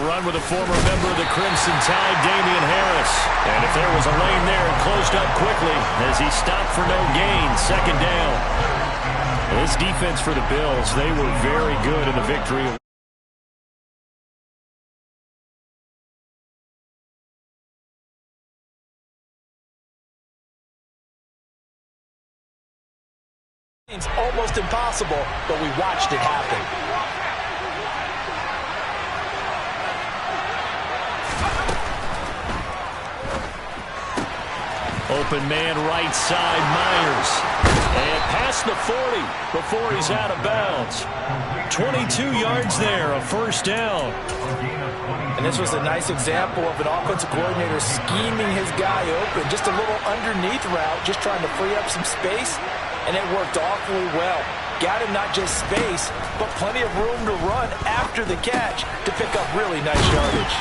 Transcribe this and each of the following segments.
They'll run with a former member of the Crimson Tide, Damian Harris. And if there was a lane there, it closed up quickly as he stopped for no gain. Second down. This defense for the Bills, they were very good in the victory. It's almost impossible, but we watched it happen. Open man right side, Myers. And past the 40 before he's out of bounds. 22 yards there, a first down. And this was a nice example of an offensive coordinator scheming his guy open. Just a little underneath route, just trying to free up some space. And it worked awfully well. Got him not just space, but plenty of room to run after the catch to pick up really nice yardage.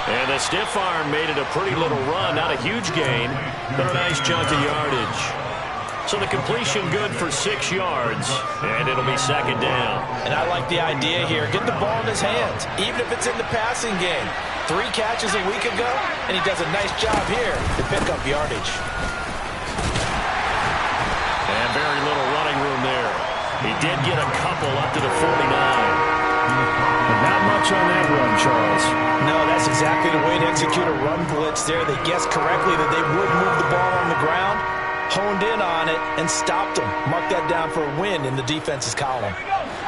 And the stiff arm made it a pretty little run. Not a huge gain, but a nice chunk of yardage. So the completion good for 6 yards, and it'll be second down. And I like the idea here. Get the ball in his hands, even if it's in the passing game. 3 catches a week ago, and he does a nice job here to pick up yardage. And very little running room there. He did get a couple up to the 49. But not much on that run, Charles. No, that's exactly the way to execute a run blitz there. They guessed correctly that they would move the ball on the ground, honed in on it, and stopped them. Mark that down for a win in the defense's column.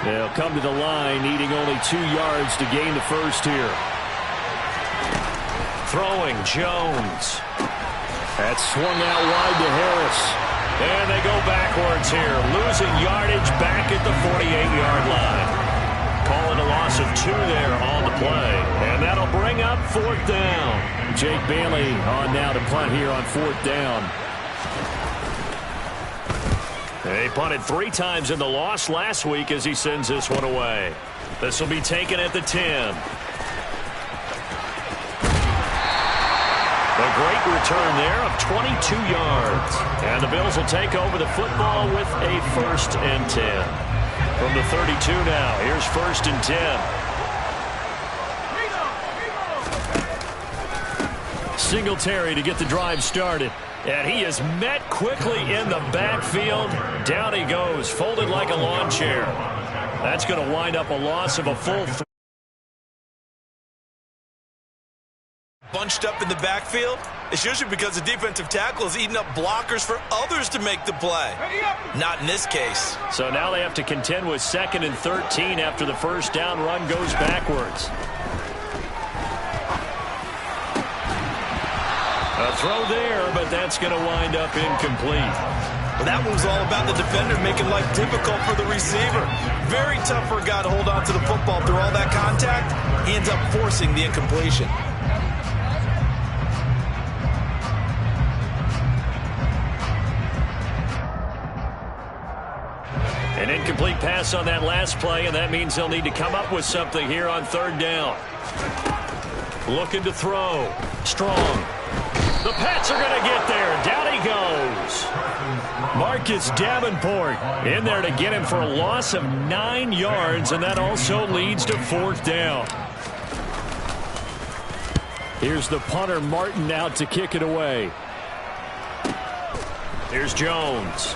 They'll come to the line, needing only 2 yards to gain the first here. Throwing, Jones. That's swung out wide to Harris. And they go backwards here, losing yardage back at the 48-yard line. Call it a loss of 2 there on the play. And that'll bring up 4th down. Jake Bailey on now to punt here on 4th down. They punted 3 times in the loss last week as he sends this one away. This will be taken at the 10. A great return there of 22 yards. And the Bills will take over the football with a 1st and 10. From the 32 now, here's 1st and 10. Singletary to get the drive started. And he is met quickly in the backfield. Down he goes, folded like a lawn chair. That's going to wind up a loss of a full 3. Bunched up in the backfield, it's usually because the defensive tackle is eating up blockers for others to make the play. Not in this case. So now they have to contend with 2nd and 13 after the first down run goes backwards. A throw there, but that's going to wind up incomplete. Well, that one was all about the defender making life difficult for the receiver. Very tough for a guy to hold on to the football through all that contact. He ends up forcing the incompletion. An incomplete pass on that last play, and that means they'll need to come up with something here on 3rd down. Looking to throw. Strong. The Pats are going to get there. Down he goes. Marcus Davenport in there to get him for a loss of 9 yards, and that also leads to 4th down. Here's the punter, Martin, out to kick it away. Here's Jones.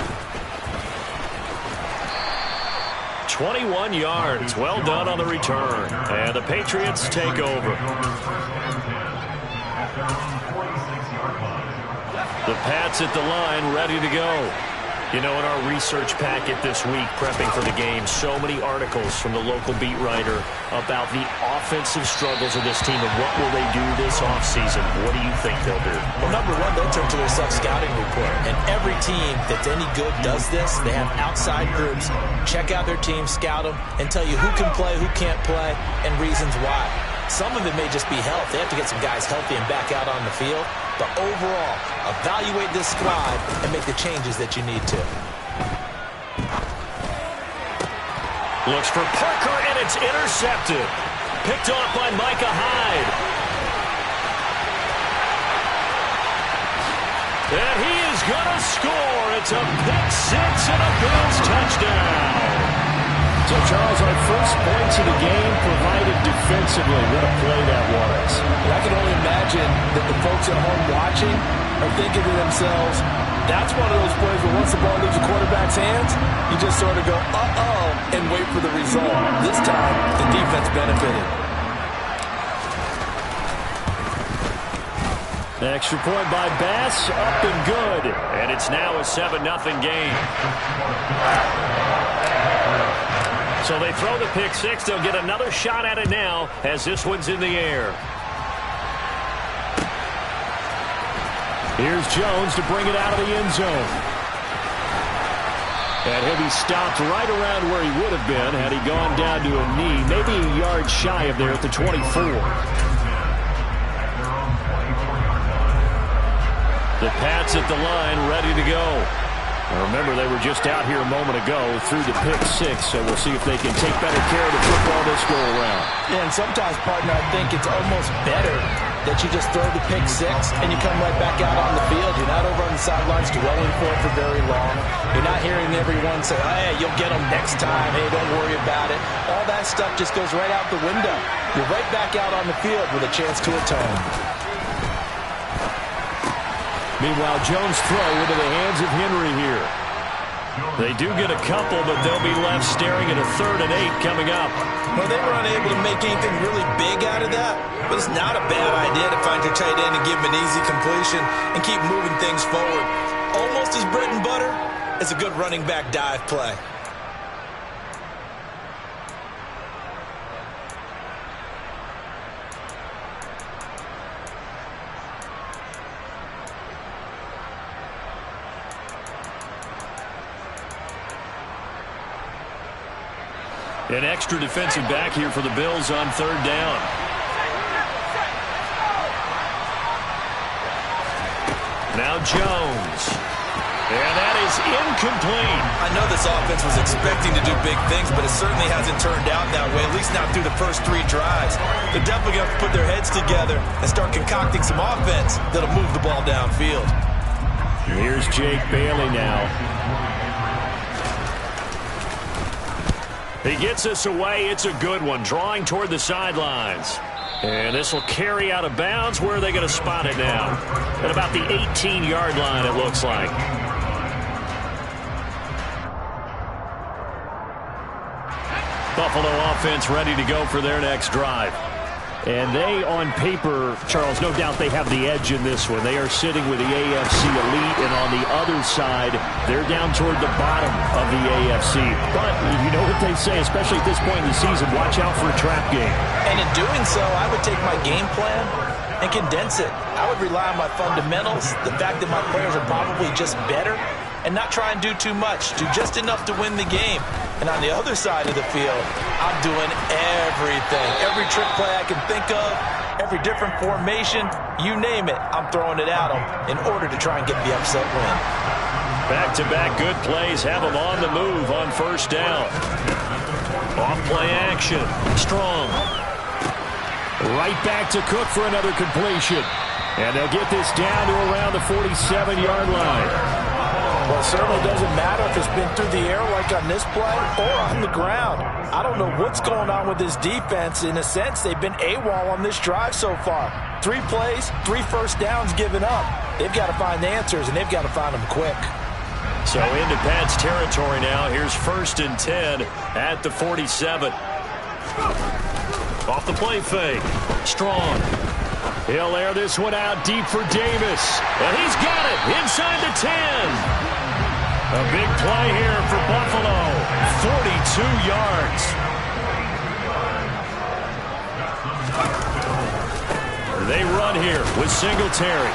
21 yards. Well done on the return. And the Patriots take over. The Pats at the line, ready to go. You know, in our research packet this week, prepping for the game, so many articles from the local beat writer about the offensive struggles of this team and what will they do this offseason. What do you think they'll do? Well, number one, they'll turn to their self-scouting report. And every team that's any good does this. They have outside groups. Check out their team, scout them, and tell you who can play, who can't play, and reasons why. Some of it may just be health. They have to get some guys healthy and back out on the field. But overall, evaluate this squad and make the changes that you need to. Looks for Parker, and it's intercepted. Picked off by Micah Hyde. And he is going to score. It's a pick six and a Bills touchdown. So Charles, our first points of the game provided defensively. What a play that was. And I can only imagine that the folks at home watching are thinking to themselves, that's one of those plays where once the ball leaves the quarterback's hands, you just sort of go, uh-oh, and wait for the result. This time, the defense benefited. The extra point by Bass, up and good. And it's now a 7-0 game. So they throw the pick six. They'll get another shot at it now as this one's in the air. Here's Jones to bring it out of the end zone. And he'll be stopped right around where he would have been had he gone down to a knee, maybe a yard shy of there at the 24. The Pats at the line, ready to go. Now remember, they were just out here a moment ago through the pick six, so we'll see if they can take better care of the football this go-around. Yeah, and sometimes, partner, I think it's almost better that you just throw the pick six and you come right back out on the field. You're not over on the sidelines dwelling for it for very long. You're not hearing everyone say, hey, you'll get them next time. Hey, don't worry about it. All that stuff just goes right out the window. You're right back out on the field with a chance to atone. Meanwhile, Jones' throw into the hands of Henry here. They do get a couple, but they'll be left staring at a 3rd and 8 coming up. Well, they were unable to make anything really big out of that, but it's not a bad idea to find your tight end and give him an easy completion and keep moving things forward. Almost as bread and butter as a good running back dive play. An extra defensive back here for the Bills on 3rd down. Now Jones. And that is incomplete. I know this offense was expecting to do big things, but it certainly hasn't turned out that way, at least not through the first 3 drives. They're definitely going to put their heads together and start concocting some offense that'll move the ball downfield. Here's Jake Bailey now. He gets us away. It's a good one, drawing toward the sidelines. And this will carry out of bounds. Where are they going to spot it now? At about the 18-yard line, it looks like. Buffalo offense ready to go for their next drive. And they, on paper, Charles, no doubt they have the edge in this one. They are sitting with the AFC elite, and on the other side, they're down toward the bottom of the AFC. But you know what they say, especially at this point in the season, watch out for a trap game. And in doing so, I would take my game plan and condense it. I would rely on my fundamentals, the fact that my players are probably just better, and not try and do too much. Do just enough to win the game. And on the other side of the field, I'm doing everything. Every trick play I can think of, every different formation, you name it, I'm throwing it at them in order to try and get the upset win. Back-to-back good plays have them on the move on 1st down. Off-play action. Strong. Right back to Cook for another completion. And they'll get this down to around the 47-yard line. Well, it certainly doesn't matter if it's been through the air like on this play or on the ground. I don't know what's going on with this defense. In a sense, they've been AWOL on this drive so far. 3 plays, 3 first downs given up. They've got to find answers, and they've got to find them quick. So into Pats territory now. Here's 1st and 10 at the 47. Off the play fake. Strong. He'll air this one out deep for Davis. And he's got it inside the 10. A big play here for Buffalo. 42 yards. They run here with Singletary.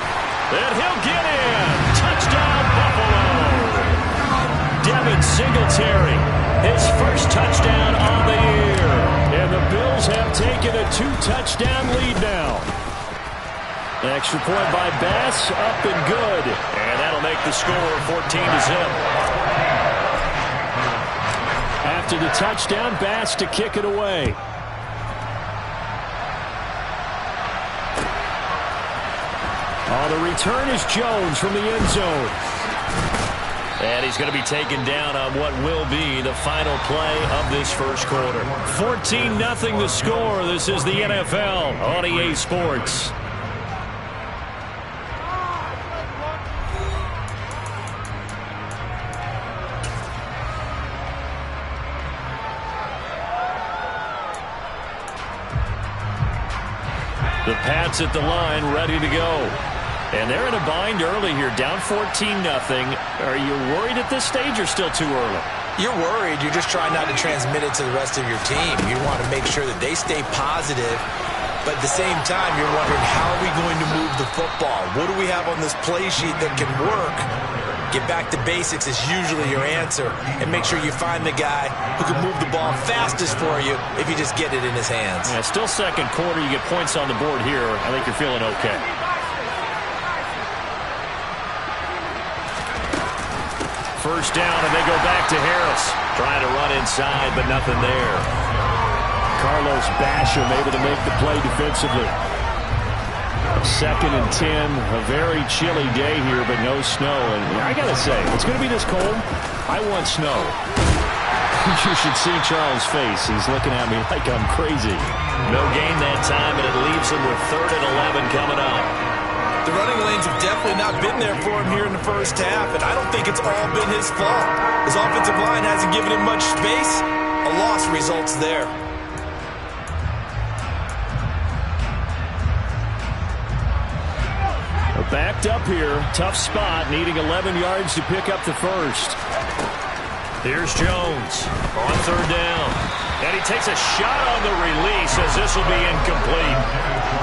And he'll get in. Touchdown, Buffalo. Devin Singletary, his first touchdown on the year. And the Bills have taken a 2-touchdown lead now. Extra point by Bass, up and good. And that'll make the score 14-0. After the touchdown, Bass to kick it away. Oh, the return is Jones from the end zone. And he's going to be taken down on what will be the final play of this first quarter. 14-0 the score. This is the NFL on EA Sports. The Pats at the line, ready to go. And they're in a bind early here, down 14-0. Are you worried at this stage or still too early? You're worried. You're just trying not to transmit it to the rest of your team. You want to make sure that they stay positive. But at the same time, you're wondering, how are we going to move the football? What do we have on this play sheet that can work? Get back to basics is usually your answer. And make sure you find the guy who can move the ball fastest for you if you just get it in his hands. Yeah, still second quarter. You get points on the board here. I think you're feeling okay. First down, and they go back to Harris. Trying to run inside, but nothing there. Carlos Basham able to make the play defensively. 2nd and 10, a very chilly day here, but no snow. And I got to say, if it's going to be this cold, I want snow. You should see Charles' face. He's looking at me like I'm crazy. No gain that time, and it leaves him with 3rd and 11 coming up. The running lanes have definitely not been there for him here in the first half, and I don't think it's all been his fault. His offensive line hasn't given him much space. A loss results there. Backed up here. Tough spot, needing 11 yards to pick up the first. Here's Jones on 3rd down. And he takes a shot on the release as this will be incomplete.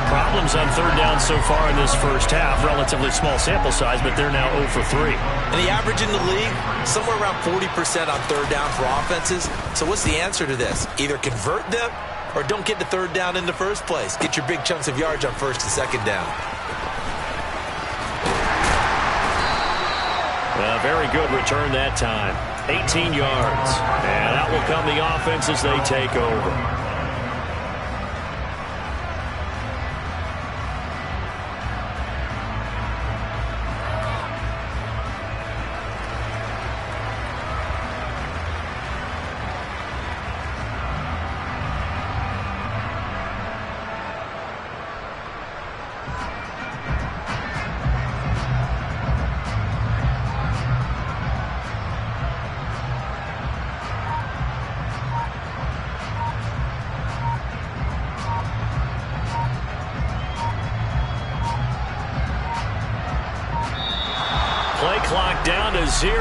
Problems on 3rd down so far in this first half. Relatively small sample size, but they're now 0 for 3. And the average in the league, somewhere around 40% on 3rd down for offenses. So what's the answer to this? Either convert them or don't get to 3rd down in the first place. Get your big chunks of yards on 1st and 2nd down. Very good return that time. 18 yards. And out will come the offense as they take over. Play clock down to 0,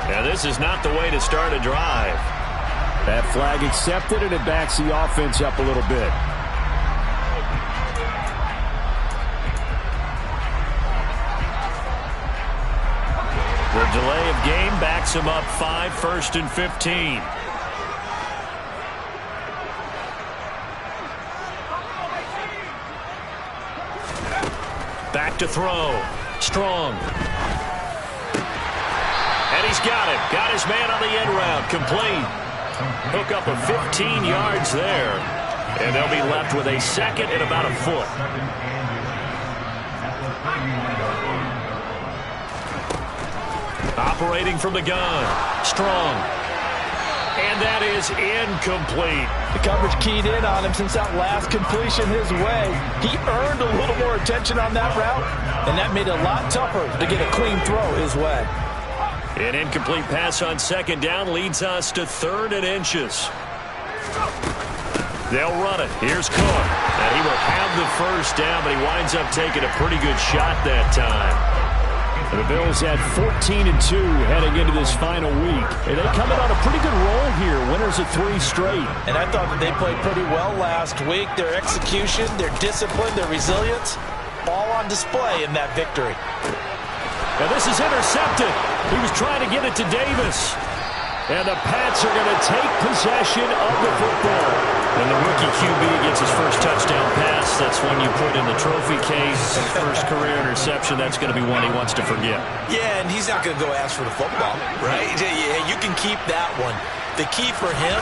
and this is not the way to start a drive. That flag accepted, and it backs the offense up a little bit. The delay of game backs him up 5, 1st and 15. Back to throw. Strong. And he's got it. Got his man on the end route. Complete. Hook up of 15 yards there. And they'll be left with a 2nd and about a foot. Operating from the gun. Strong. And that is incomplete. The coverage keyed in on him since that last completion his way. He earned a little more attention on that route, and that made it a lot tougher to get a clean throw his way. An incomplete pass on 2nd down leads us to 3rd and inches. They'll run it. Here's Cook. And he will have the first down, but he winds up taking a pretty good shot that time. The Bills at 14-2 heading into this final week. And they come in on a pretty good roll here. Winners of 3 straight. And I thought that they played pretty well last week. Their execution, their discipline, their resilience, all on display in that victory. Now this is intercepted. He was trying to get it to Davis. And the Pats are going to take possession of the football. And the rookie QB gets his first touchdown pass. That's one you put in the trophy case. First career interception, that's going to be one he wants to forget. Yeah, and he's not going to go ask for the football, right? Yeah, you can keep that one. The key for him,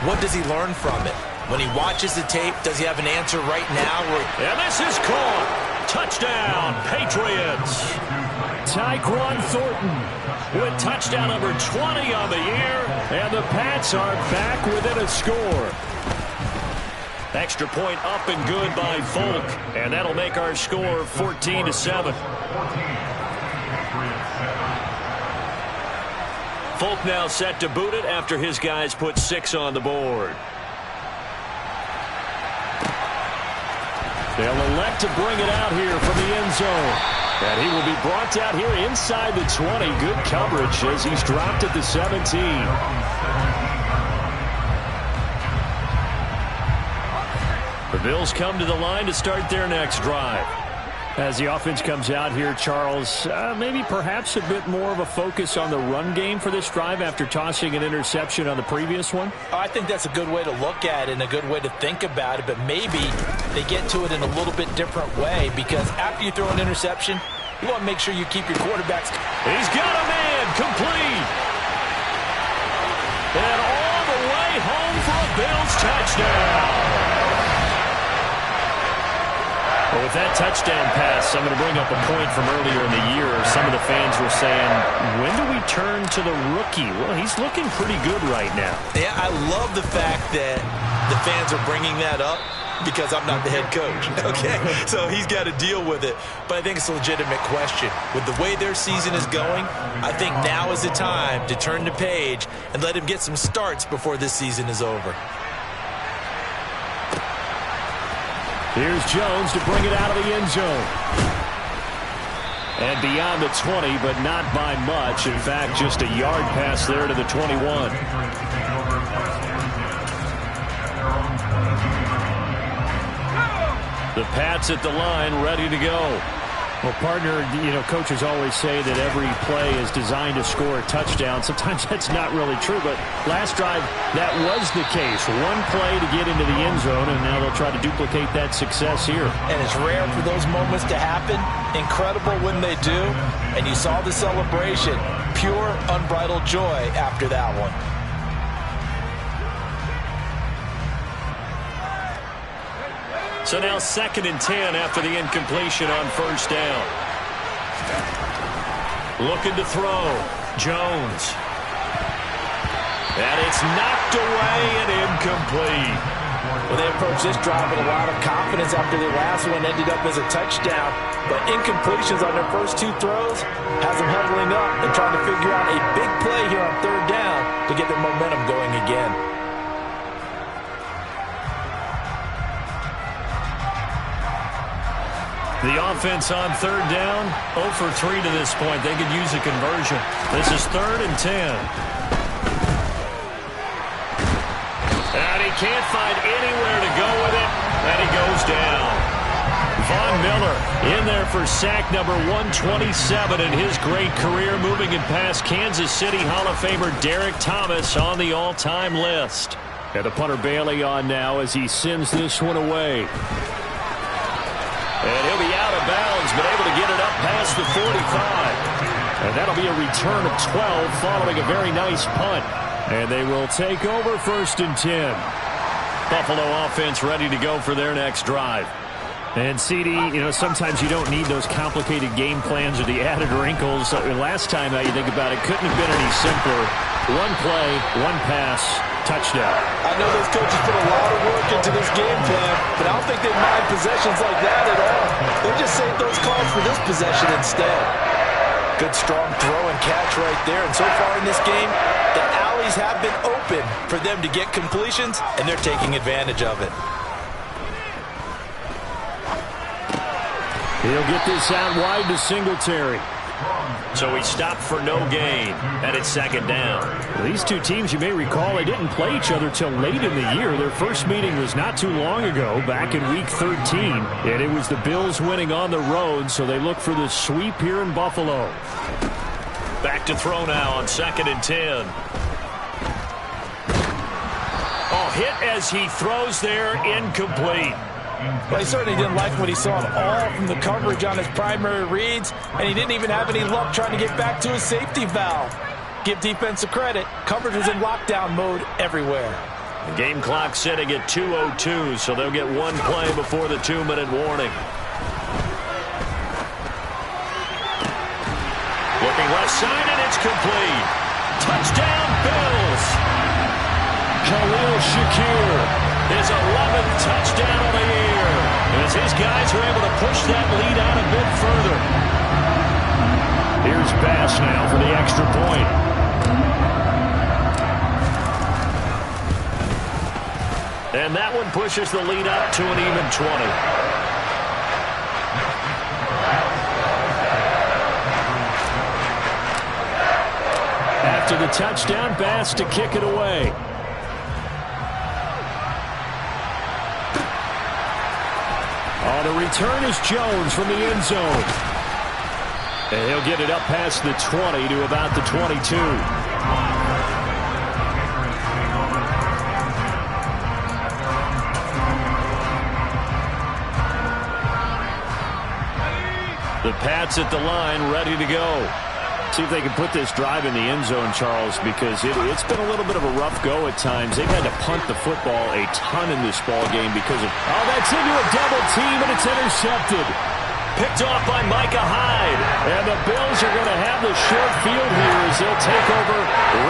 what does he learn from it? When he watches the tape, does he have an answer right now? And this is caught. Touchdown, Patriots. Tyquan Thornton with touchdown number 20 on the year. And the Pats are back within a score. Extra point up and good by Folk. And that'll make our score 14-7. Folk now set to boot it after his guys put 6 on the board. They'll elect to bring it out here from the end zone. And he will be brought out here inside the 20. Good coverage as he's dropped at the 17. The Bills come to the line to start their next drive. As the offense comes out here, Charles, maybe perhaps a bit more of a focus on the run game for this drive after tossing an interception on the previous one? I think that's a good way to look at it and a good way to think about it, but maybe they get to it in a little bit different way, because after you throw an interception, you want to make sure you keep your quarterbacks. He's got a man complete. And all the way home for a Bills touchdown. Well, with that touchdown pass, I'm going to bring up a point from earlier in the year. Some of the fans were saying, when do we turn to the rookie? Well, he's looking pretty good right now. Yeah, I love the fact that the fans are bringing that up because I'm not the head coach. Okay, so he's got to deal with it. But I think it's a legitimate question. With the way their season is going, I think now is the time to turn the page and let him get some starts before this season is over. Here's Jones to bring it out of the end zone. And beyond the 20, but not by much. In fact, just a yard pass there to the 21. The Pats at the line, ready to go. Well, partner, coaches always say that every play is designed to score a touchdown. Sometimes that's not really true, but last drive, that was the case. One play to get into the end zone, and now they'll try to duplicate that success here. And it's rare for those moments to happen. Incredible when they do. And you saw the celebration. Pure, unbridled joy after that one. So now 2nd and 10 after the incompletion on first down. Looking to throw. Jones. And it's knocked away and incomplete. Well, they approached this drive with a lot of confidence after their last one ended up as a touchdown. But incompletions on their first 2 throws has them huddling up and trying to figure out a big play here on 3rd down to get their momentum going again. The offense on 3rd down, 0 for 3 to this point. They could use a conversion. This is 3rd and 10. And he can't find anywhere to go with it, and he goes down. Von Miller in there for sack number 127 in his great career, moving it past Kansas City Hall of Famer Derek Thomas on the all-time list. And the punter Bailey on now as he sends this one away. And he'll be out of bounds, but able to get it up past the 45. And that'll be a return of 12 following a very nice punt. And they will take over 1st and 10. Buffalo offense ready to go for their next drive. And CD, sometimes you don't need those complicated game plans or the added wrinkles. Last time, now you think about it, couldn't have been any simpler. One play, one pass, touchdown. I know those coaches put a lot of work into this game plan, but I don't think they mind possessions like that at all. They just save those calls for this possession instead. Good strong throw and catch right there. And so far in this game, the alleys have been open for them to get completions, and they're taking advantage of it. He'll get this out wide to Singletary. So he stopped for no gain, and it's 2nd down. These two teams, you may recall, they didn't play each other till late in the year. Their first meeting was not too long ago, back in Week 13. And it was the Bills winning on the road, so they look for the sweep here in Buffalo. Back to throw now on 2nd and 10. Oh, hit as he throws there, incomplete. Well, he certainly didn't like what he saw at all from the coverage on his primary reads, and he didn't even have any luck trying to get back to his safety valve. Give defense a credit. Coverage was in lockdown mode everywhere. The game clock sitting at 2:02, so they'll get one play before the 2-minute warning. Looking left side, and it's complete. Touchdown, Bills. Khalil Shakir. His 11th touchdown of the year. As his guys are able to push that lead out a bit further. Here's Bass now for the extra point. And that one pushes the lead up to an even 20. After the touchdown, Bass to kick it away. On the return is Jones from the end zone. And he'll get it up past the 20 to about the 22. The Pats at the line, ready to go. See if they can put this drive in the end zone, Charles, because it's been a little bit of a rough go at times. They've had to punt the football a ton in this ball game because of... Oh, that's into a double team, and it's intercepted. Picked off by Micah Hyde. And the Bills are going to have the short field here as they'll take over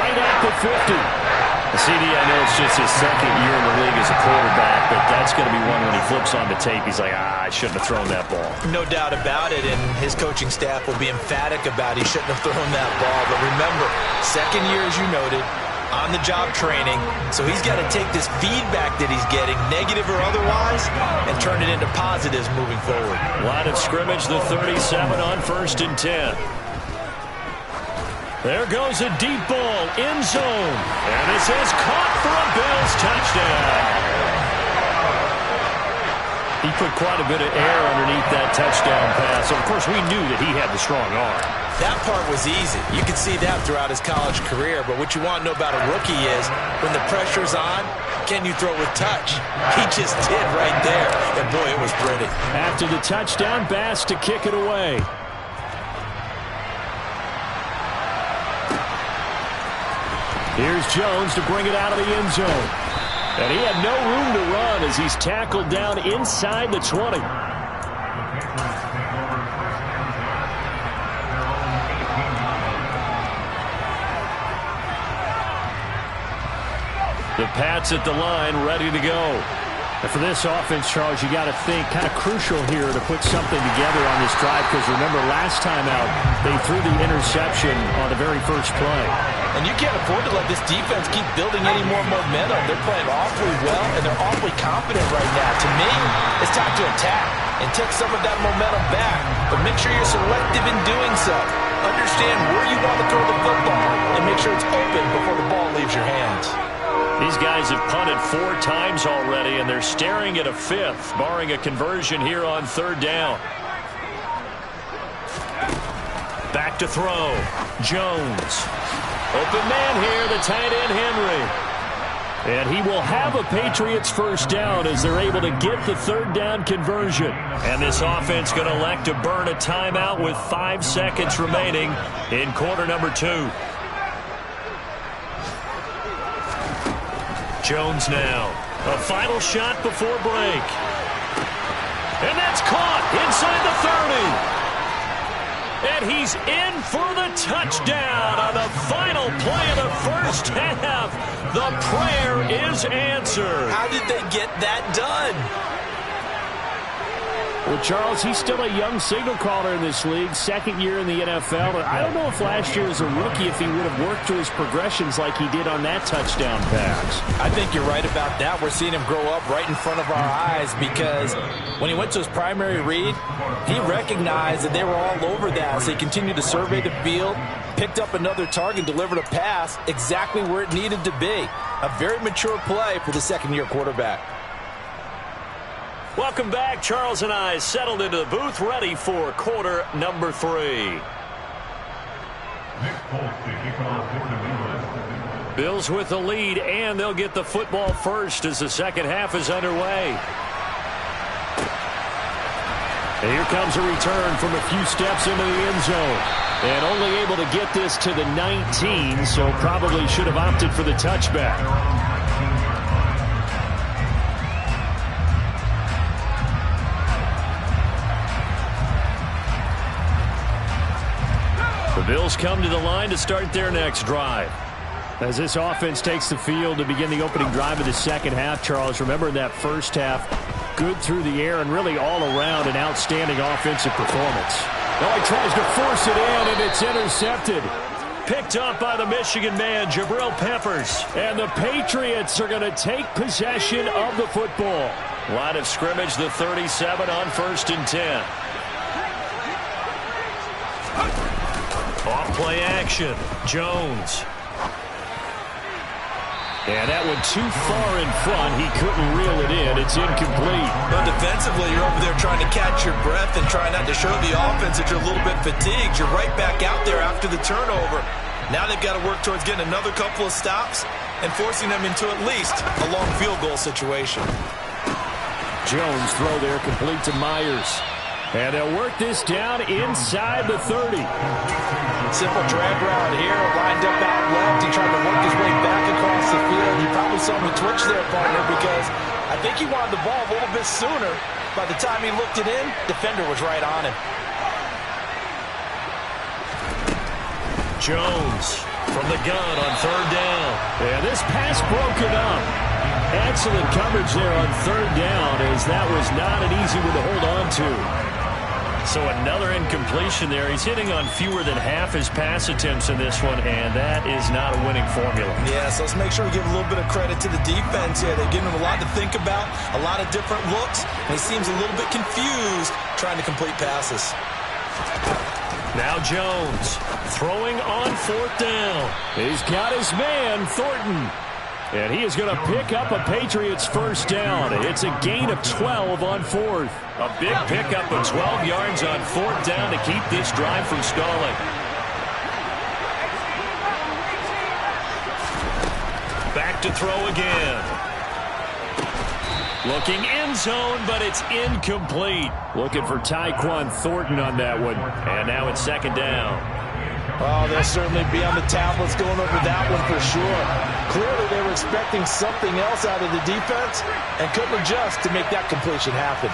right at the 50. CD, I know it's just his second year in the league as a quarterback, but that's going to be one when he flips on the tape. He's like, I shouldn't have thrown that ball. No doubt about it, and his coaching staff will be emphatic about he shouldn't have thrown that ball. But remember, second year, as you noted, on-the-job training, so he's got to take this feedback that he's getting, negative or otherwise, and turn it into positives moving forward. Line of scrimmage, the 37 on 1st and 10. There goes a deep ball, end zone. And this is caught for a Bills touchdown. He put quite a bit of air underneath that touchdown pass. Of course, we knew that he had the strong arm. That part was easy. You can see that throughout his college career. But what you want to know about a rookie is when the pressure's on, can you throw with touch? He just did right there. And, boy, it was pretty. After the touchdown, Bass to kick it away. Here's Jones to bring it out of the end zone. And he had no room to run as he's tackled down inside the 20. The Pats at the line, ready to go. And for this offense, Charles, you got to think kind of crucial here to put something together on this drive because remember last time out they threw the interception on the very first play. And you can't afford to let this defense keep building any more momentum. They're playing awfully well, and they're awfully confident right now. To me, it's time to attack and take some of that momentum back. But make sure you're selective in doing so. Understand where you want to throw the football and make sure it's open before the ball leaves your hands. These guys have punted 4 times already, and they're staring at a 5th, barring a conversion here on 3rd down. Back to throw. Jones. Open man here, the tight end Henry. And he will have a Patriots first down as they're able to get the 3rd down conversion. And this offense going to elect to burn a timeout with 5 seconds remaining in quarter number 2. Jones now. A final shot before break. And that's caught inside the 30. And he's in for the touchdown on the final play of the first half. The prayer is answered. How did they get that done? Well, Charles, he's still a young signal caller in this league, 2nd year in the NFL. I don't know if last year as a rookie if he would have worked through his progressions like he did on that touchdown pass. I think you're right about that. We're seeing him grow up right in front of our eyes because when he went to his primary read, he recognized that they were all over that. So he continued to survey the field, picked up another target, delivered a pass exactly where it needed to be. A very mature play for the 2nd-year quarterback. Welcome back. Charles and I settled into the booth, ready for quarter number 3. Bills with the lead, and they'll get the football first as the second half is underway. And here comes a return from a few steps into the end zone. And only able to get this to the 19, so probably should have opted for the touchback. The The Bills come to the line to start their next drive. As this offense takes the field to begin the opening drive of the second half, Charles, remember in that first half, good through the air and really all around an outstanding offensive performance. Oh, he tries to force it in, and it's intercepted. Picked up by the Michigan man, Jabril Peppers. And the Patriots are going to take possession of the football. Line of scrimmage, the 37 on 1st and 10. Off play action, Jones. And that one too far in front. He couldn't reel it in. It's incomplete. But defensively, you're over there trying to catch your breath and trying not to show the offense that you're a little bit fatigued. You're right back out there after the turnover. Now they've got to work towards getting another couple of stops and forcing them into at least a long field goal situation. Jones throw there complete to Myers. And they'll work this down inside the 30. Simple drag route here, lined up out left. He tried to work his way back across the field. You probably saw him twitch there, partner, because I think he wanted the ball a little bit sooner. By the time he looked it in, defender was right on him. Jones from the gun on 3rd down. Yeah, this pass broken up. Excellent coverage there on 3rd down, as that was not an easy one to hold on to. So another incompletion there. He's hitting on fewer than half his pass attempts in this one, and that is not a winning formula. Yeah, so let's make sure we give a little bit of credit to the defense here. They've given him a lot to think about, a lot of different looks, and he seems a little bit confused trying to complete passes. Now Jones throwing on 4th down. He's got his man, Thornton. And he is going to pick up a Patriots first down. It's a gain of 12 on 4th. A big pickup of 12 yards on 4th down to keep this drive from stalling. Back to throw again. Looking end zone, but it's incomplete. Looking for Tyquan Thornton on that one. And now it's 2nd down. Oh, they'll certainly be on the tablets going over that one for sure. Clearly, they were expecting something else out of the defense and couldn't adjust to make that completion happen.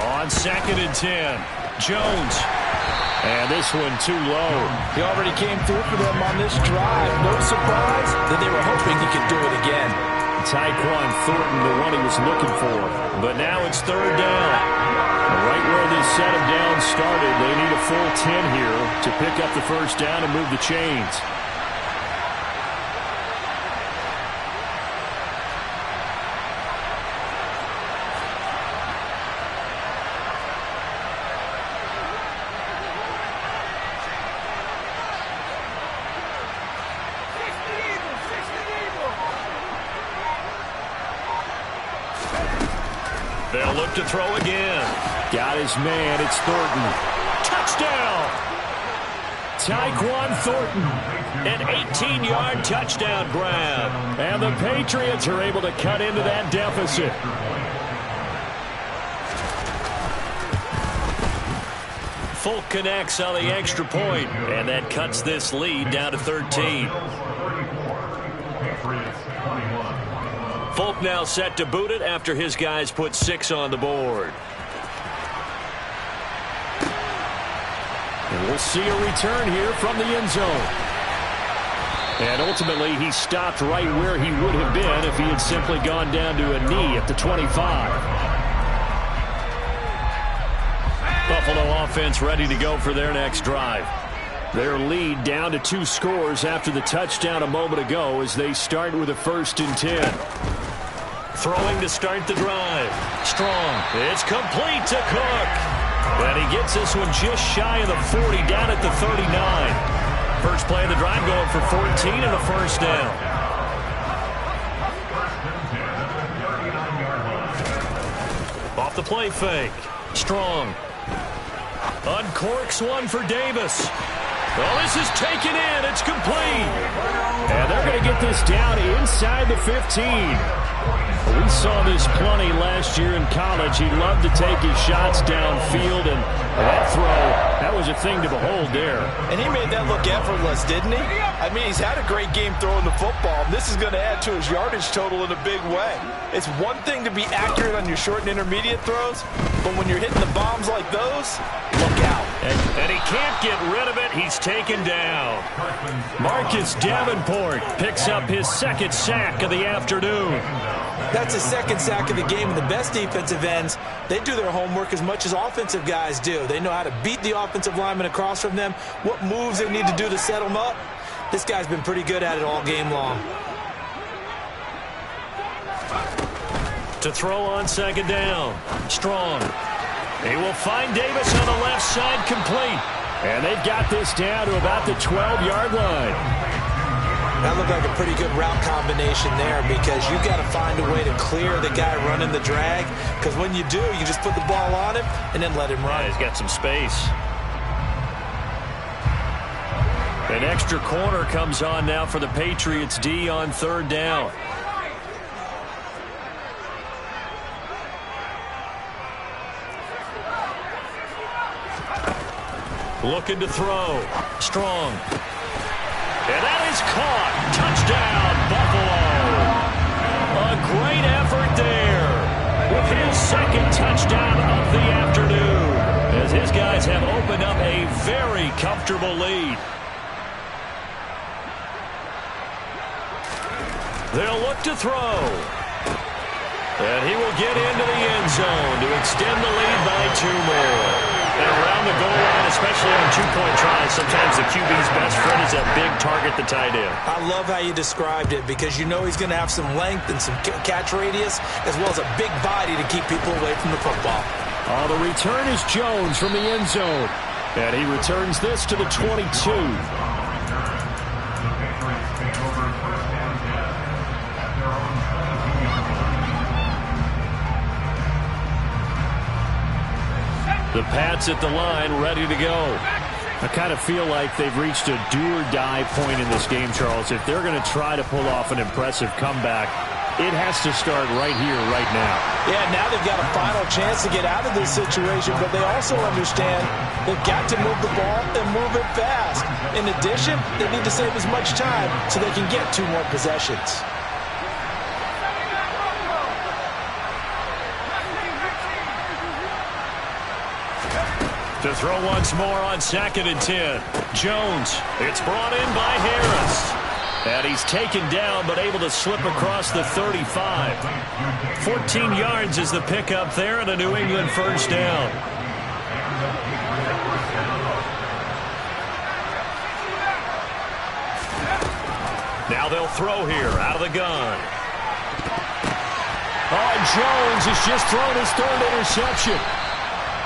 On 2nd and 10, Jones. And this one too low. He already came through for them on this drive. No surprise that they were hoping he could do it again. Tyquan Thornton, the one he was looking for. But now it's 3rd down. Right where this set of downs started, they need a full 10 here to pick up the first down and move the chains. They'll look to throw again. Got his man. It's Thornton. Touchdown! Tyquan Thornton. An 18-yard touchdown grab. And the Patriots are able to cut into that deficit. Folk connects on the extra point, and that cuts this lead down to 13. Folk now set to boot it after his guys put 6 on the board. And we'll see a return here from the end zone. And ultimately, he stopped right where he would have been if he had simply gone down to a knee at the 25. Buffalo offense ready to go for their next drive. Their lead down to 2 scores after the touchdown a moment ago as they start with a 1st and 10. Throwing to start the drive. Strong. It's complete to Cook. And he gets this one just shy of the 40, down at the 39. First play of the drive going for 14 and a first down. Off the play fake. Strong. Uncorks one for Davis. Well, this is taken in. It's complete. And they're going to get this down inside the 15. We saw this plenty last year in college. He loved to take his shots downfield, and that throw, that was a thing to behold there. And he made that look effortless, didn't he? I mean, he's had a great game throwing the football. And this is going to add to his yardage total in a big way. It's one thing to be accurate on your short and intermediate throws, but when you're hitting the bombs like those, look out. And he can't get rid of it. He's taken down. Marcus Davenport picks up his second sack of the afternoon. That's the second sack of the game, and the best defensive ends, they do their homework as much as offensive guys do. They know how to beat the offensive lineman across from them, what moves they need to do to set them up. This guy's been pretty good at it all game long. To throw on second down. Strong. He will find Davis on the left side, complete. And they've got this down to about the 12-yard line. That looked like a pretty good route combination there because you've got to find a way to clear the guy running the drag, because when you do, you just put the ball on him and then let him run. Yeah, he's got some space. An extra corner comes on now for the Patriots D on third down. Looking to throw. Strong. And that is caught. Touchdown, Buffalo. A great effort there with his second touchdown of the afternoon, as his guys have opened up a very comfortable lead. They'll look to throw. And he will get into the end zone to extend the lead by 2 more. And around the goal line, especially on two-point tries, sometimes the QB's best friend is that big target, the tight end. I love how you described it because you know he's going to have some length and some catch radius as well as a big body to keep people away from the football. The return is Jones from the end zone. And he returns this to the 22. The Pats at the line, ready to go. I kind of feel like they've reached a do-or-die point in this game, Charles. If they're going to try to pull off an impressive comeback, it has to start right here, right now. Yeah, now they've got a final chance to get out of this situation, but they also understand they've got to move the ball and move it fast. In addition, they need to save as much time so they can get 2 more possessions. To throw once more on 2nd and 10. Jones. It's brought in by Harris. And he's taken down but able to slip across the 35. 14 yards is the pickup there and a New England first down. Now they'll throw here out of the gun. Jones has just thrown his 3rd interception.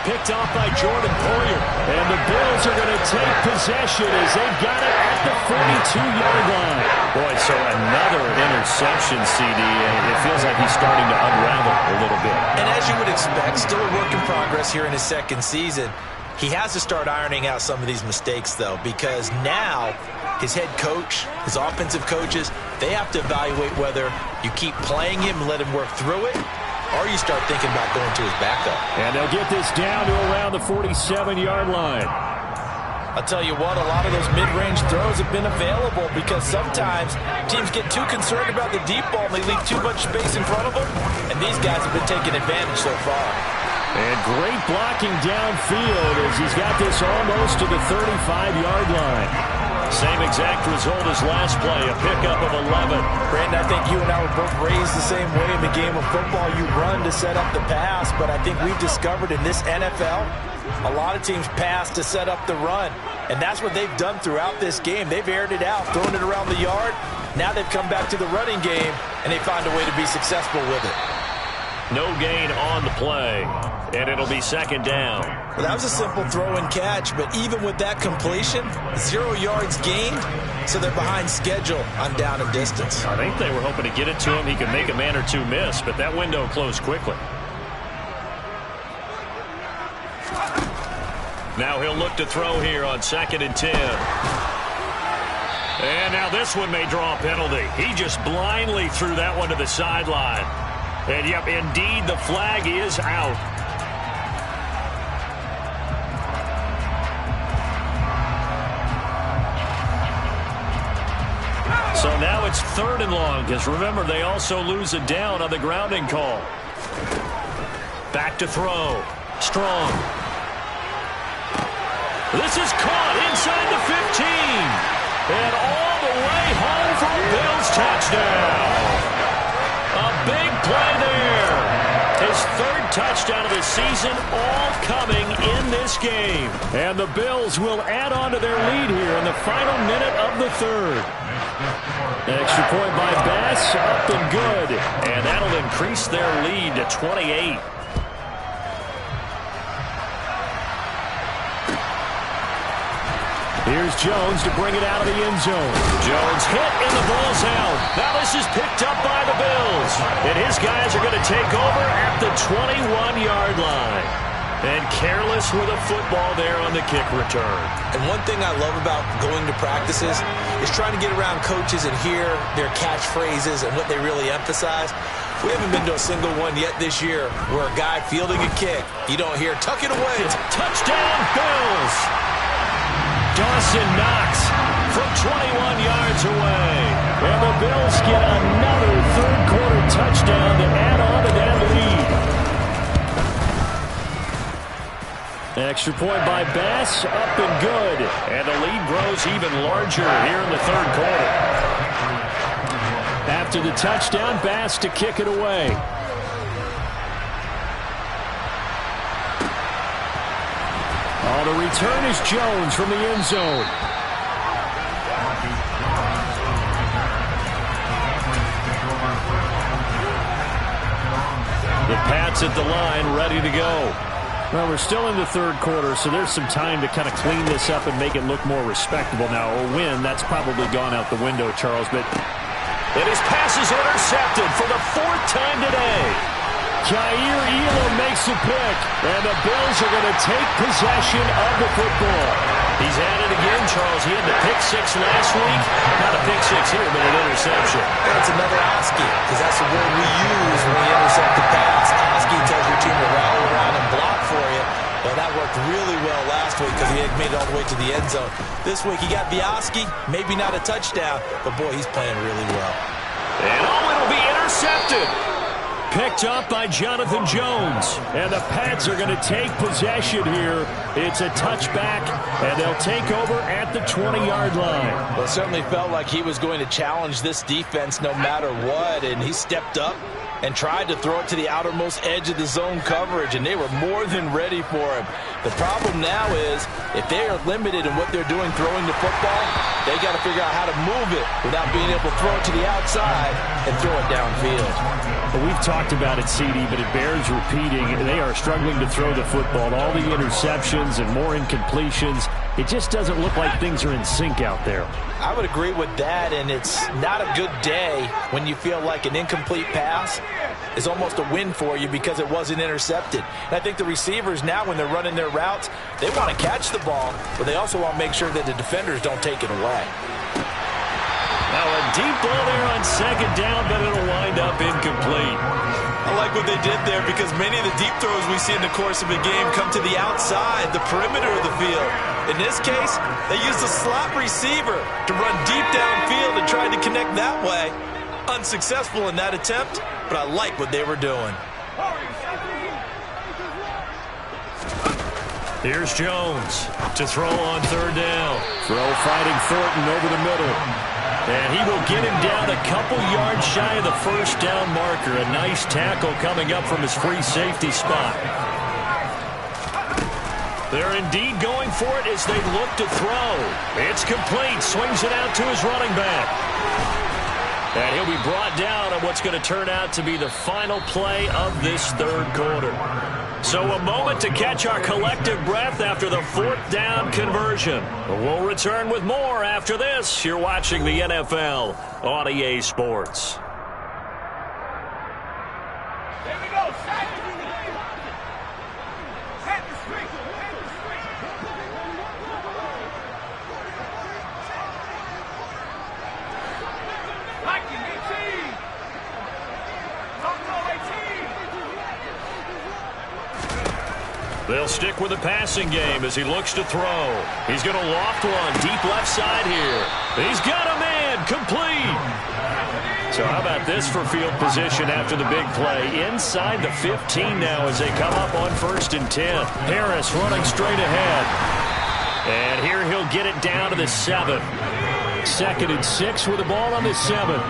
Picked off by Jordan Poyer. And the Bills are going to take possession as they've got it at the 42-yard line. Boy, so another interception, CD. It feels like he's starting to unravel a little bit. And as you would expect, still a work in progress here in his 2nd season. He has to start ironing out some of these mistakes, though, because now his head coach, his offensive coaches, they have to evaluate whether you keep playing him and let him work through it, or you start thinking about going to his backup. And they'll get this down to around the 47-yard line. I'll tell you what, a lot of those mid-range throws have been available because sometimes teams get too concerned about the deep ball and they leave too much space in front of them, and these guys have been taking advantage so far. And great blocking downfield as he's got this almost to the 35-yard line. Same exact result as last play, a pickup of 11. Brandon, I think you and I were both raised the same way in the game of football. You run to set up the pass, but I think we've discovered in this NFL, a lot of teams pass to set up the run. And that's what they've done throughout this game. They've aired it out, thrown it around the yard. Now they've come back to the running game, and they found a way to be successful with it. No gain on the play, and it'll be 2nd down. Well, that was a simple throw and catch, but even with that completion, 0 yards gained, so they're behind schedule on down and distance. I think they were hoping to get it to him. He could make a man or 2 miss, but that window closed quickly. Now he'll look to throw here on 2nd and 10. And now this one may draw a penalty. He just blindly threw that one to the sideline. And, yep, indeed, the flag is out. So now it's 3rd and long, because remember, they also lose a down on the grounding call. Back to throw. Strong. This is caught inside the 15. And all the way home for a Bills touchdown. A big play there. His 3rd touchdown of the season, all coming in this game. And the Bills will add on to their lead here in the final minute of the 3rd. Extra point by Bass, up and good. And that'll increase their lead to 28. Here's Jones to bring it out of the end zone. Jones hit and the ball's out. Now this is picked up by the Bills. And his guys are going to take over at the 21-yard line. And careless with a football there on the kick return. And one thing I love about going to practices is trying to get around coaches and hear their catchphrases and what they really emphasize. We haven't been to a single one yet this year where a guy fielding a kick, you don't hear, tuck it away. It's touchdown, Bills. Dawson Knox from 21 yards away. And the Bills get another 3rd quarter touchdown to add on to that lead. Extra point by Bass, up and good. And the lead grows even larger here in the 3rd quarter. After the touchdown, Bass to kick it away. The return is Jones from the end zone. The Pats at the line, ready to go. Well, we're still in the 3rd quarter, so there's some time to kind of clean this up and make it look more respectable now. A win, that's probably gone out the window, Charles. But and his pass is intercepted for the 4th time today. Jair Elam makes a pick, and the Bills are going to take possession of the football. He's at it again, Charles. He had the pick 6 last week. Not a pick 6 here, but an interception. That's another ASCII, because that's the word we use when we intercept the pass. ASCII tells your team to rally around and block for you. Well, that worked really well last week because he had made it all the way to the end zone. This week he got the ASCII, maybe not a touchdown, but boy, he's playing really well. And it'll be intercepted. Picked up by Jonathan Jones. And the Pats are going to take possession here. It's a touchback, and they'll take over at the 20-yard line. Well, it certainly felt like he was going to challenge this defense no matter what, and he stepped up and tried to throw it to the outermost edge of the zone coverage, and they were more than ready for him. The problem now is if they are limited in what they're doing throwing the football, they got to figure out how to move it without being able to throw it to the outside and throw it downfield. Well, we've talked about it, CD, but it bears repeating. They are struggling to throw the football. All the interceptions and more incompletions. It just doesn't look like things are in sync out there. I would agree with that, and it's not a good day when you feel like an incomplete pass is almost a win for you because it wasn't intercepted. And I think the receivers now, when they're running their routes, they want to catch the ball, but they also want to make sure that the defenders don't take it away. Now a deep ball there on 2nd down, but it'll wind up incomplete. I like what they did there because many of the deep throws we see in the course of a game come to the outside, the perimeter of the field. In this case, they used a slot receiver to run deep downfield and tried to connect that way. Unsuccessful in that attempt, but I like what they were doing. Here's Jones to throw on 3rd down. Throw fighting Thornton over the middle. And he will get him down a couple yards shy of the 1st down marker. A nice tackle coming up from his free safety spot. They're indeed going for it as they look to throw. It's complete. Swings it out to his running back. And he'll be brought down on what's going to turn out to be the final play of this 3rd quarter. So a moment to catch our collective breath after the 4th down conversion. We'll return with more after this. You're watching the NFL on EA Sports. Here we go. They'll stick with the passing game as he looks to throw. He's going to loft one deep left side here. He's got a man complete. So how about this for field position after the big play? Inside the 15 now as they come up on 1st and 10. Harris running straight ahead. And here he'll get it down to the 7. 2nd and 6 with the ball on the 7.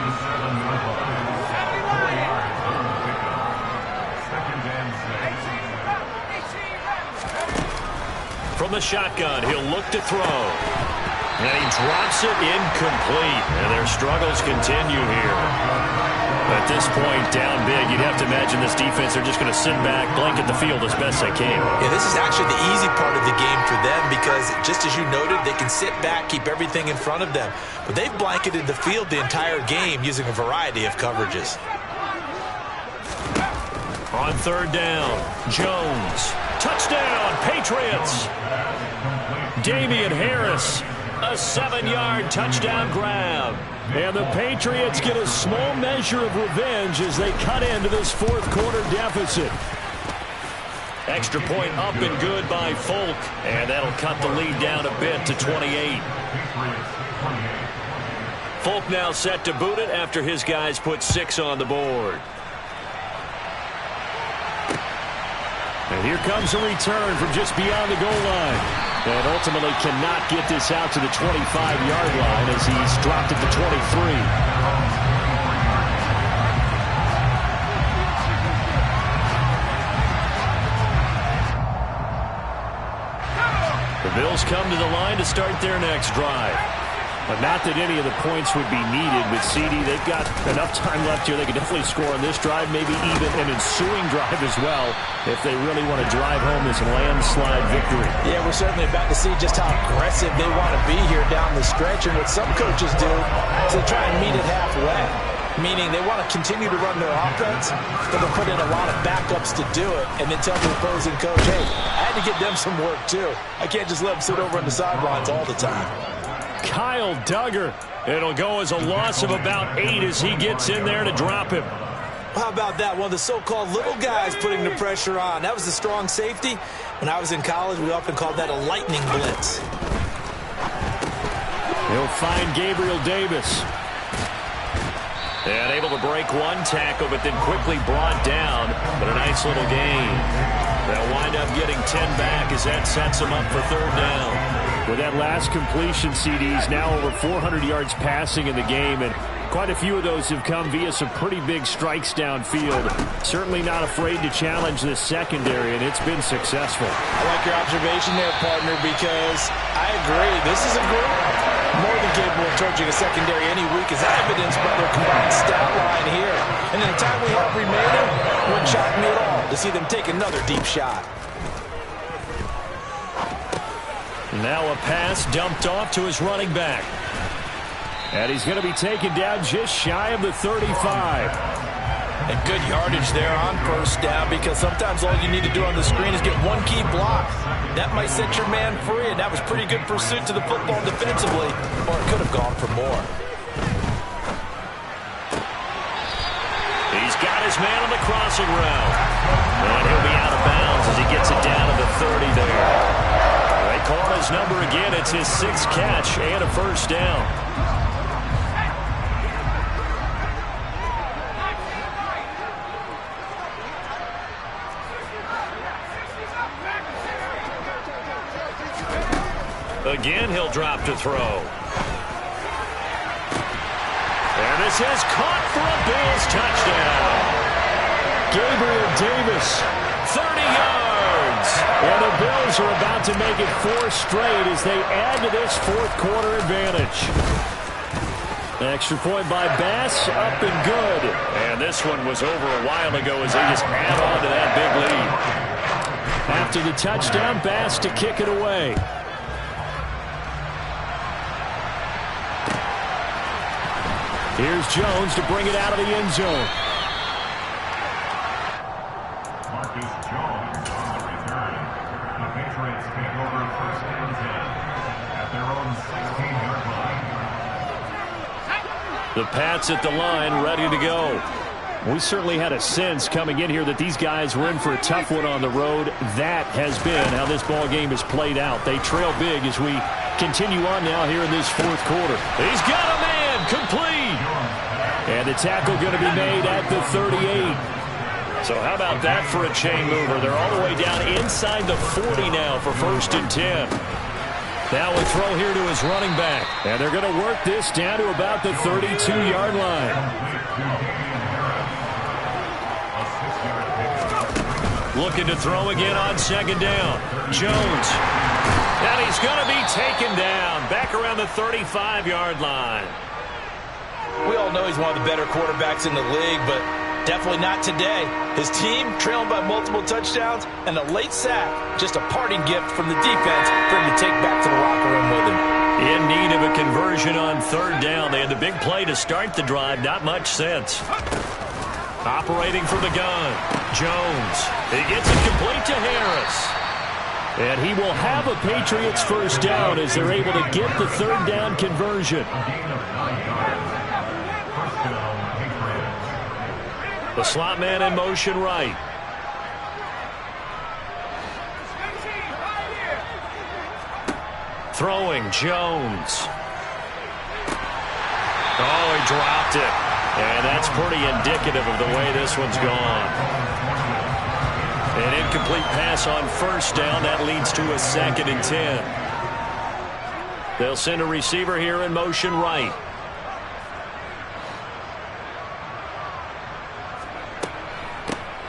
From the shotgun, he'll look to throw. And he drops it incomplete. And their struggles continue here. At this point, down big, you'd have to imagine this defense, they're just going to sit back, blanket the field as best they can. Yeah, this is actually the easy part of the game for them because, just as you noted, they can sit back, keep everything in front of them. But they've blanketed the field the entire game using a variety of coverages. On 3rd down, Jones. Touchdown, Patriots. Damian Harris, a 7-yard touchdown grab. And the Patriots get a small measure of revenge as they cut into this 4th quarter deficit. Extra point up and good by Folk. And that'll cut the lead down a bit to 28. Folk now set to boot it after his guys put 6 on the board. And here comes a return from just beyond the goal line. And ultimately cannot get this out to the 25-yard line as he's dropped it to 23. The Bills come to the line to start their next drive. But not that any of the points would be needed with CD. They've got enough time left here. They could definitely score on this drive, maybe even an ensuing drive as well, if they really want to drive home this landslide victory. Yeah, we're certainly about to see just how aggressive they want to be here down the stretch. And what some coaches do is they try and meet it halfway, meaning they want to continue to run their offense, but they'll put in a lot of backups to do it, and then tell the opposing coach, hey, I had to get them some work too. I can't just let them sit over on the sidelines all the time. Kyle Duggar. It'll go as a loss of about 8 as he gets in there to drop him. How about that? One of the so-called little guys putting the pressure on. That was the strong safety. When I was in college, we often called that a lightning blitz. He'll find Gabriel Davis. And able to break one tackle, but then quickly brought down. But a nice little gain. They'll wind up getting 10 back as that sets them up for 3rd down. With that last completion, CDs now over 400 yards passing in the game, and quite a few of those have come via some pretty big strikes downfield. Certainly not afraid to challenge this secondary, and it's been successful. I like your observation there, partner, because I agree. This is a group more than capable of charging a secondary any week, as evidenced by their combined stat line here. And in the time we have remaining, it wouldn't shock me at all to see them take another deep shot. Now a pass dumped off to his running back. And he's going to be taken down just shy of the 35. And good yardage there on 1st down, because sometimes all you need to do on the screen is get one key block. That might set your man free, and that was pretty good pursuit to the football defensively, or it could have gone for more. He's got his man on the crossing route. And he'll be out of bounds as he gets it down to the 30 there. They call his number again. It's his 6th catch and a 1st down. Again, he'll drop to throw. And this is caught for a Bills touchdown. Gabriel Davis. 30 yards. And the Bills are about to make it 4 straight as they add to this 4th quarter advantage. Extra point by Bass, up and good. And this one was over a while ago as they just add on to that big lead. After the touchdown, Bass to kick it away. Here's Jones to bring it out of the end zone. Marcus Jones on the return. The Patriots take over 1st and 10 at their own 16-yard line. The Pats at the line, ready to go. We certainly had a sense coming in here that these guys were in for a tough one on the road. That has been how this ball game has played out. They trail big as we continue on now here in this fourth quarter. He's got a man, complete. And the tackle going to be made at the 38. So how about that for a chain mover? They're all the way down inside the 40 now for 1st and 10. Now a throw here to his running back. And they're going to work this down to about the 32-yard line. Looking to throw again on 2nd down. Jones. And he's going to be taken down. Back around the 35-yard line. We all know he's one of the better quarterbacks in the league, but definitely not today. His team trailing by multiple touchdowns and a late sack. Just a parting gift from the defense for him to take back to the locker room with him. In need of a conversion on 3rd down. They had the big play to start the drive. Not much sense. Operating from the gun. Jones. He gets it complete to Harris. And he will have a Patriots 1st down as they're able to get the 3rd down conversion. The slot man in motion right. Throwing, Jones. Oh, he dropped it. And that's pretty indicative of the way this one's gone. An incomplete pass on 1st down. That leads to a 2nd and 10. They'll send a receiver here in motion right.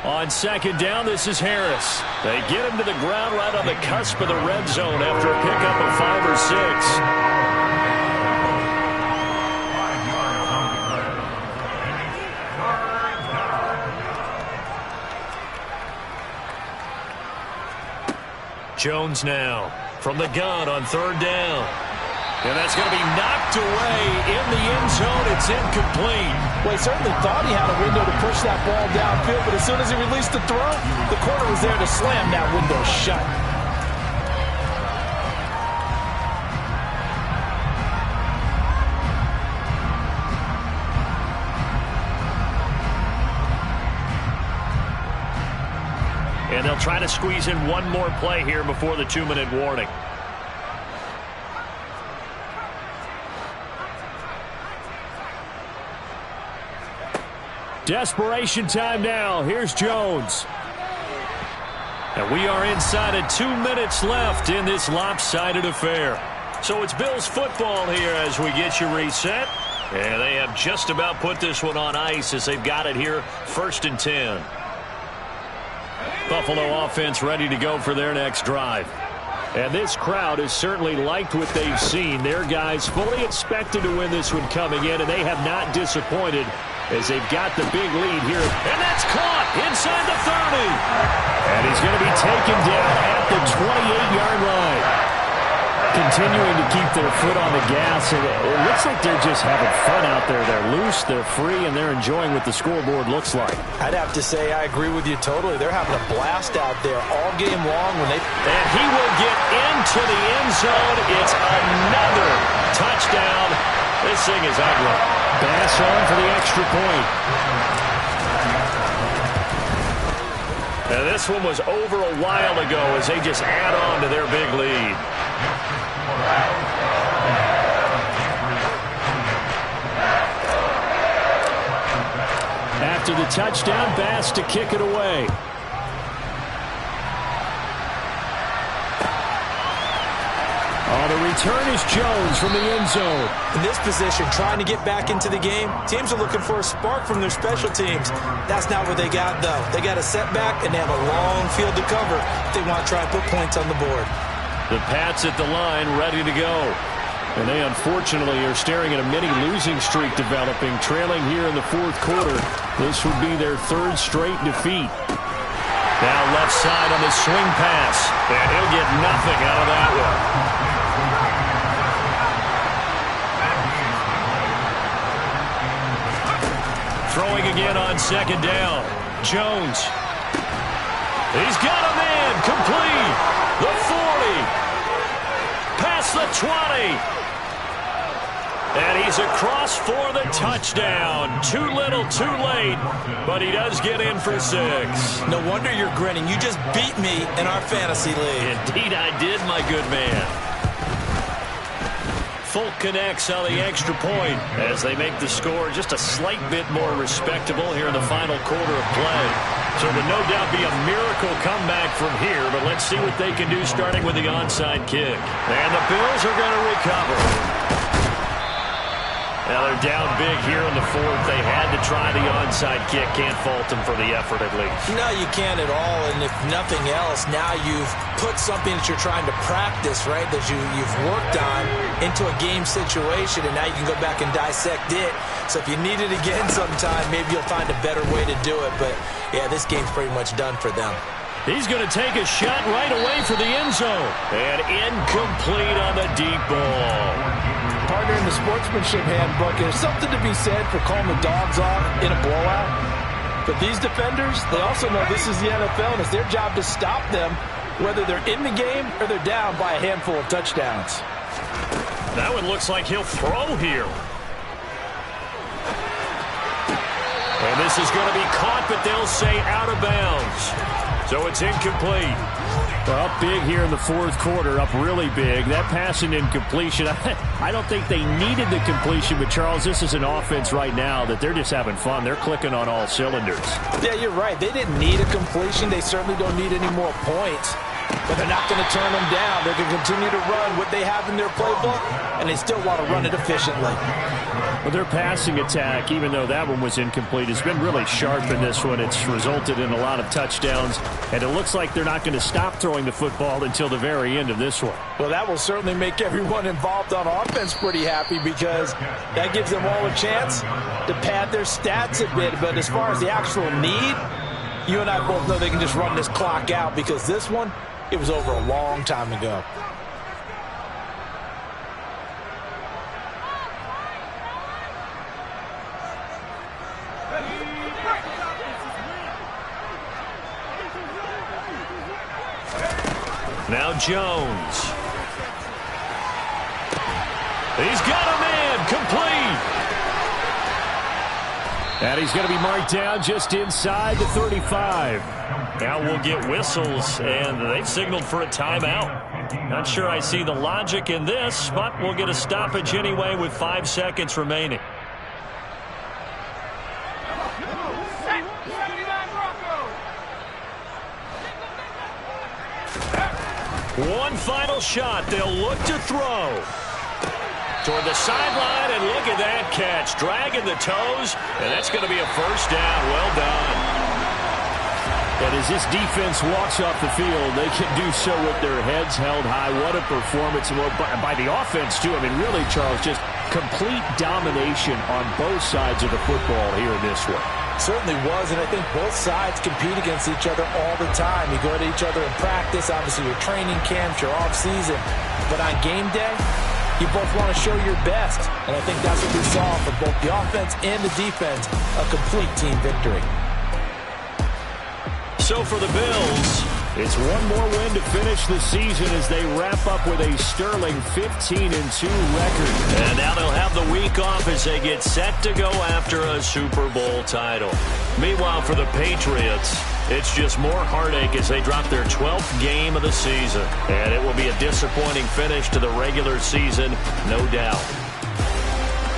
On 2nd down, this is Harris. They get him to the ground right on the cusp of the red zone after a pickup of 5 or 6. Jones now from the gun on 3rd down. And that's going to be knocked away in the end zone. It's incomplete. Well, he certainly thought he had a window to push that ball downfield, but as soon as he released the throw, the corner was there to slam that window shut. And they'll try to squeeze in one more play here before the 2-minute warning. Desperation time now. Here's Jones. And we are inside of 2 minutes left in this lopsided affair. So it's Bills football here as we get you reset. And they have just about put this one on ice as they've got it here 1st and 10. Buffalo offense ready to go for their next drive. And this crowd has certainly liked what they've seen. Their guys fully expected to win this one coming in, and they have not disappointed as they've got the big lead here. And that's caught inside the 30. And he's going to be taken down at the 28-yard line. Continuing to keep their foot on the gas, and it looks like they're just having fun out there. They're loose, they're free, and they're enjoying what the scoreboard looks like. I'd have to say I agree with you totally. They're having a blast out there all game long. And he will get into the end zone. It's another touchdown. This thing is ugly. Bass on for the extra point. And this one was over a while ago as they just add on to their big lead. After the touchdown, Bass to kick it away. The return is Jones from the end zone. In this position, trying to get back into the game, teams are looking for a spark from their special teams. That's not what they got, though. They got a setback, and they have a long field to cover if they want to try and put points on the board. The Pats at the line, ready to go. And they unfortunately are staring at a mini losing streak developing, trailing here in the fourth quarter. This would be their 3rd straight defeat. Now left side on the swing pass. And he'll get nothing out of that one. Throwing again on 2nd down. Jones. He's got a man. Complete. The 40. Past the 20. And he's across for the touchdown. Too little, too late, but he does get in for 6. No wonder you're grinning. You just beat me in our fantasy league. Indeed I did, my good man. Folk connects on the extra point as they make the score just a slight bit more respectable here in the final quarter of play. So there'll no doubt be a miracle comeback from here, but let's see what they can do starting with the onside kick. And the Bills are going to recover. Now they're down big here in the 4th. They had to try the onside kick. Can't fault them for the effort at least. No, you can't at all. And if nothing else, now you've put something that you're trying to practice, right, that you've worked on into a game situation, and now you can go back and dissect it. So if you need it again sometime, maybe you'll find a better way to do it. But, yeah, this game's pretty much done for them. He's going to take a shot right away for the end zone. And incomplete on the deep ball. Partner, in the sportsmanship handbook, there's something to be said for calling the dogs off in a blowout. But these defenders, they also know this is the NFL, and it's their job to stop them, whether they're in the game or they're down by a handful of touchdowns. That one looks like he'll throw here. And this is going to be caught, but they'll say out of bounds. So it's incomplete. Well, up big here in the 4th quarter, up really big. That pass and incompletion, I don't think they needed the completion, but Charles, this is an offense right now that they're just having fun. They're clicking on all cylinders. Yeah, you're right. They didn't need a completion. They certainly don't need any more points. But they're not going to turn them down. They're going to continue to run what they have in their playbook, and they still want to run it efficiently. Well, their passing attack, even though that one was incomplete, has been really sharp in this one. It's resulted in a lot of touchdowns, and it looks like they're not going to stop throwing the football until the very end of this one. Well, that will certainly make everyone involved on offense pretty happy because that gives them all a chance to pad their stats a bit. But as far as the actual need, you and I both know they can just run this clock out because this one, it was over a long time ago. Now Jones. He's got a man complete. And he's going to be marked down just inside the 35. Now we'll get whistles, and they've signaled for a timeout. Not sure I see the logic in this, but we'll get a stoppage anyway with 5 seconds remaining. One final shot. They'll look to throw. Toward the sideline, and look at that catch. Dragging the toes, and that's going to be a first down. Well done. And as this defense walks off the field, they can do so with their heads held high. What a performance by the offense, too. I mean, really, Charles, just complete domination on both sides of the football here in this one. Certainly was, and I think both sides compete against each other all the time. You go at each other in practice, obviously your training camps, your off-season. But on game day, you both want to show your best. And I think that's what we saw for both the offense and the defense, a complete team victory. So for the Bills, it's one more win to finish the season as they wrap up with a sterling 15-2 record. And now they'll have the week off as they get set to go after a Super Bowl title. Meanwhile, for the Patriots, it's just more heartache as they drop their 12th game of the season. And it will be a disappointing finish to the regular season, no doubt.